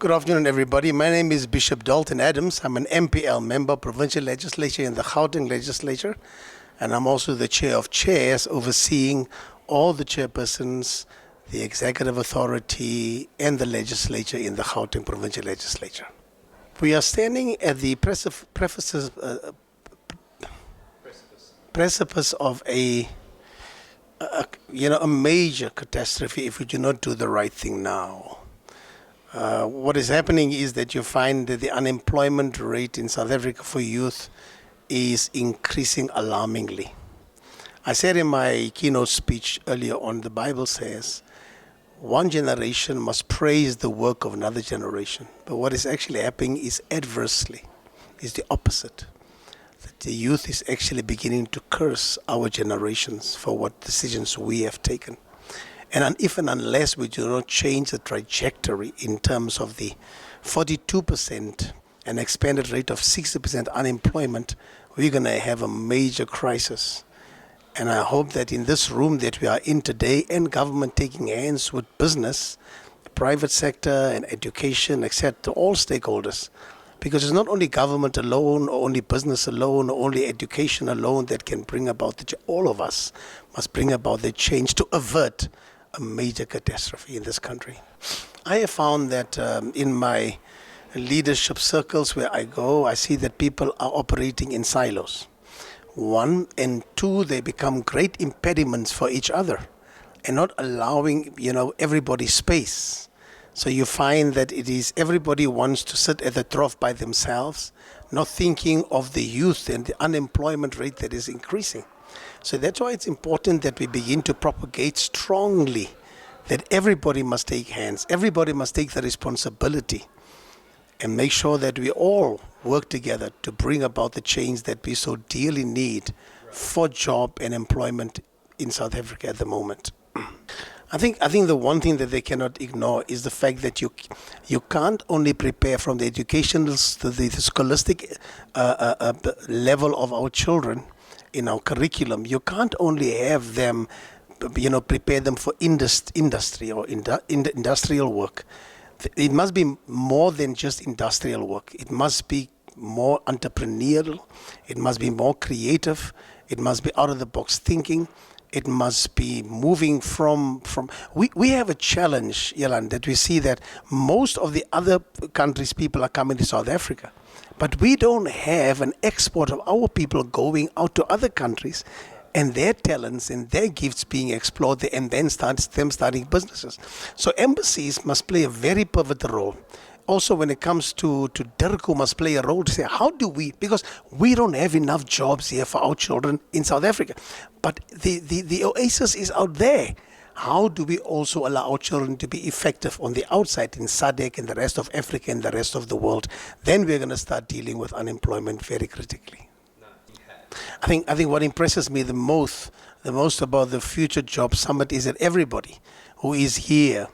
Good afternoon, everybody. My name is Bishop Dulton Adams. I'm an MPL member, Provincial Legislature in the Gauteng Legislature, and I'm also the chair of chairs, overseeing all the chairpersons, the executive authority, and the legislature in the Gauteng Provincial Legislature. We are standing at the precipice of a major catastrophe if we do not do the right thing now. What is happening is that you find that the unemployment rate in South Africa for youth is increasing alarmingly. I said in my keynote speech earlier on, the Bible says, one generation must praise the work of another generation. But what is actually happening is adversely, is the opposite. That the youth is actually beginning to curse our generations for what decisions we have taken. And if and unless we do not change the trajectory in terms of the 42% and expanded rate of 60% unemployment, we're going to have a major crisis. And I hope that in this room that we are in today, and government taking hands with business, the private sector and education, etc., all stakeholders, because it's not only government alone, or only business alone, or only education alone that can bring about the all of us must bring about the change to avert a major catastrophe in this country. I have found that in my leadership circles where I go, I see that people are operating in silos. One, and two, they become great impediments for each other and not allowing, everybody space. So you find that it is everybody wants to sit at the trough by themselves, not thinking of the youth and the unemployment rate that is increasing. So that's why it's important that we begin to propagate strongly that everybody must take hands, everybody must take the responsibility and make sure that we all work together to bring about the change that we so dearly need for job and employment in South Africa at the moment. I think the one thing that they cannot ignore is the fact that you can't only prepare from the educational to the scholastic level of our children in our curriculum. You can't only have them, prepare them for industry or industrial work. It must be more than just industrial work. It must be more entrepreneurial. It must be more creative. It must be out of the box thinking. It must be moving from we have a challenge, Yelan, that we see that most of the other countries' people are coming to South Africa. But we don't have an export of our people going out to other countries and their talents and their gifts being explored and then starting businesses. So embassies must play a very pivotal role. Also, when it comes to DIRCO must play a role to say, how do we, because we don't have enough jobs here for our children in South Africa. But the oasis is out there. How do we also allow our children to be effective on the outside in SADC and the rest of Africa and the rest of the world? Then we're going to start dealing with unemployment very critically. I think what impresses me the most about the Future Jobs Summit is that everybody who is here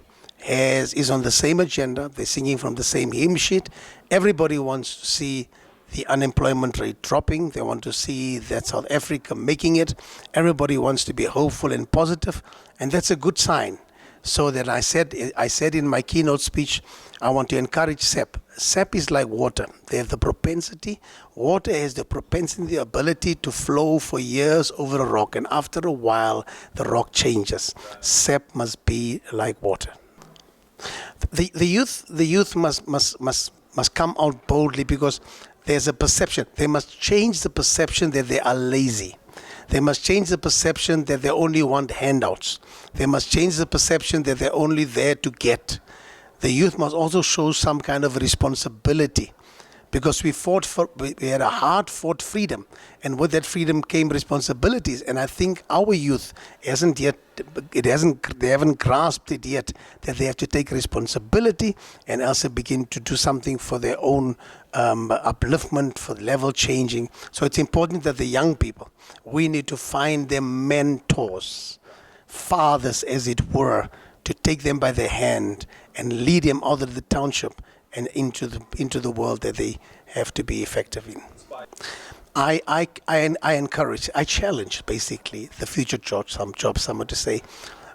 is on the same agenda. They're singing from the same hymn sheet. Everybody wants to see the unemployment rate dropping. They want to see that South Africa making it. Everybody wants to be hopeful and positive, and that's a good sign. So that I said in my keynote speech, I want to encourage SAP. SAP is like water. They have the propensity. Water has the propensity, the ability to flow for years over a rock, and after a while, the rock changes. SAP must be like water. The youth must come out boldly because there's a perception. They must change the perception that they are lazy. They must change the perception that they only want handouts. They must change the perception that they're only there to get. The youth must also show some kind of responsibility, because we had a hard-fought freedom, and with that freedom came responsibilities. And I think our youth they haven't grasped it yet, that they have to take responsibility and also begin to do something for their own upliftment, for level changing. So it's important that the young people, we need to find them mentors, fathers as it were, to take them by the hand and lead them out of the township and into the world that they have to be effective in. I encourage, I challenge basically the Future Jobs Summit to say,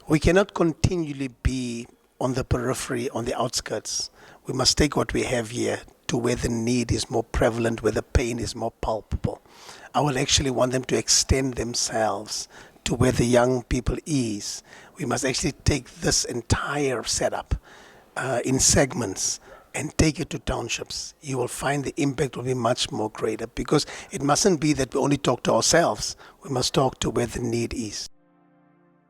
we cannot continually be on the periphery, on the outskirts. We must take what we have here to where the need is more prevalent, where the pain is more palpable. I will actually want them to extend themselves to where the young people is. We must actually take this entire setup in segments and take it to townships. You will find the impact will be much more greater, because it mustn't be that we only talk to ourselves. We must talk to where the need is.